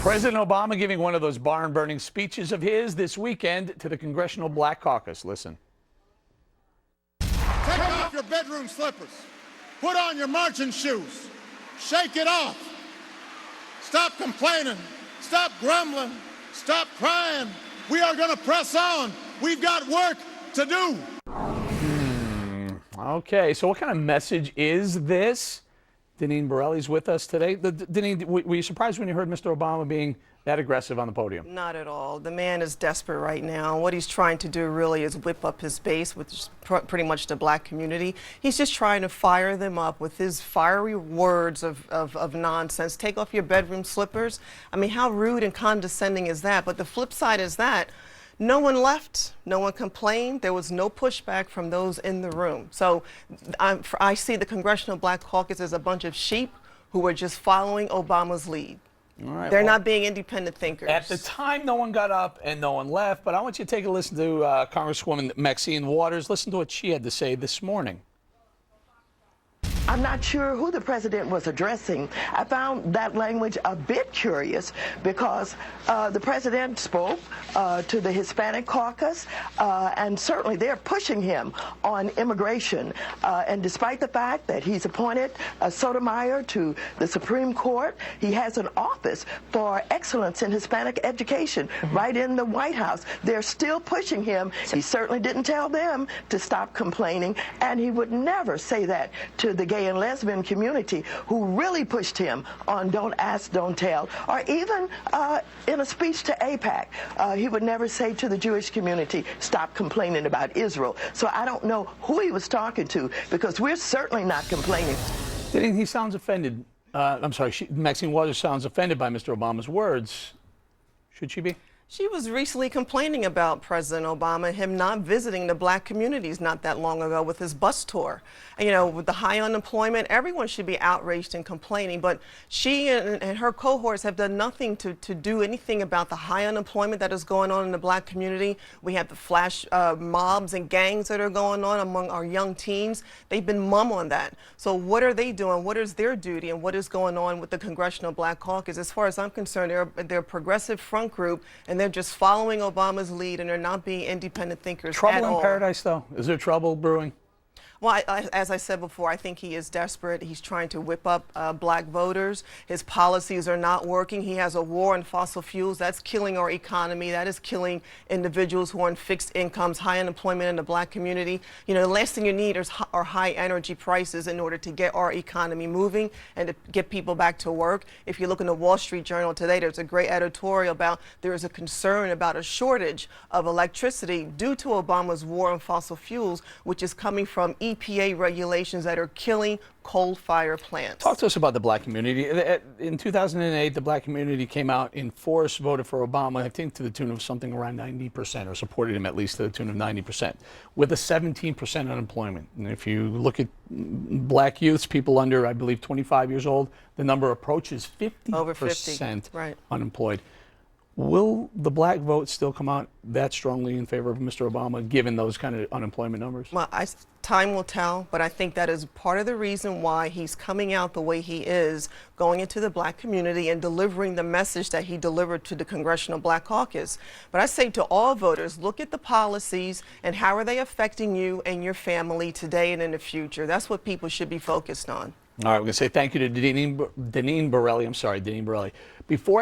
President Obama giving one of those barn-burning speeches of his this weekend to the Congressional Black Caucus. Listen. Take off your bedroom slippers. Put on your marching shoes. Shake it off. Stop complaining. Stop grumbling. Stop crying. We are going to press on. We've got work to do. Okay, so what kind of message is this? Deneen Borelli's with us today. Deneen, were you surprised when you heard Mr. Obama being that aggressive on the podium? Not at all. The man is desperate right now. What he's trying to do really is whip up his base, which is pretty much the black community. He's just trying to fire them up with his fiery words of nonsense. Take off your bedroom slippers. I mean, how rude and condescending is that? But the flip side is that no one left, no one complained. There was no pushback from those in the room. So I see the Congressional Black Caucus as a bunch of sheep who are just following Obama's lead. All right, They're not being independent thinkers. At the time, no one got up and no one left, but I want you to take a listen to Congresswoman Maxine Waters. Listen to what she had to say this morning. I'm not sure who the president was addressing. I found that language a bit curious because the president spoke to the Hispanic caucus, and certainly they're pushing him on immigration. And despite the fact that he's appointed Sotomayor to the Supreme Court, he has an office for excellence in Hispanic education right in the White House. They're still pushing him. He certainly didn't tell them to stop complaining, and he would never say that to the gay and lesbian community who really pushed him on Don't Ask, Don't Tell, or even in a speech to AIPAC, he would never say to the Jewish community, stop complaining about Israel. So I don't know who he was talking to, because we're certainly not complaining. He sounds offended. I'm sorry, Maxine Waters sounds offended by Mr. Obama's words. Should she be? She was recently complaining about President Obama, him not visiting the black communities not that long ago with his bus tour. And, you know, with the high unemployment, everyone should be outraged and complaining. But she and her cohorts have done nothing to do anything about the high unemployment that is going on in the black community. We have the flash mobs and gangs that are going on among our young teens. They've been mum on that. So what are they doing? What is their duty? And what is going on with the Congressional Black Caucus? As far as I'm concerned, they're a progressive front group, and they're just following Obama's lead, and they're not being independent thinkers at all. Trouble in paradise, though? Is there trouble brewing? Well, as I said before, I think he is desperate. He's trying to whip up black voters. His policies are not working. He has a war on fossil fuels. That's killing our economy. That is killing individuals who are on fixed incomes, high unemployment in the black community. You know, the last thing you need are high energy prices in order to get our economy moving and to get people back to work. If you look in the Wall Street Journal today, there's a great editorial about there is a concern about a shortage of electricity due to Obama's war on fossil fuels, which is coming from EPA regulations that are killing coal-fired plants. Talk to us about the black community. In 2008, the black community came out in force, voted for Obama, I think to the tune of something around 90%, or supported him at least to the tune of 90%, with a 17% unemployment. And if you look at black youths, people under, I believe, 25 years old, the number approaches 50%. Over 50, right. Unemployed. Will the black vote still come out that strongly in favor of Mr. Obama, given those kind of unemployment numbers? Well, time will tell, but I think that is part of the reason why he's coming out the way he is, going into the black community and delivering the message that he delivered to the Congressional Black Caucus. But I say to all voters, look at the policies and how are they affecting you and your family today and in the future. That's what people should be focused on. All right, we're going to say thank you to Deneen Borelli. I'm sorry, Deneen Borelli. Before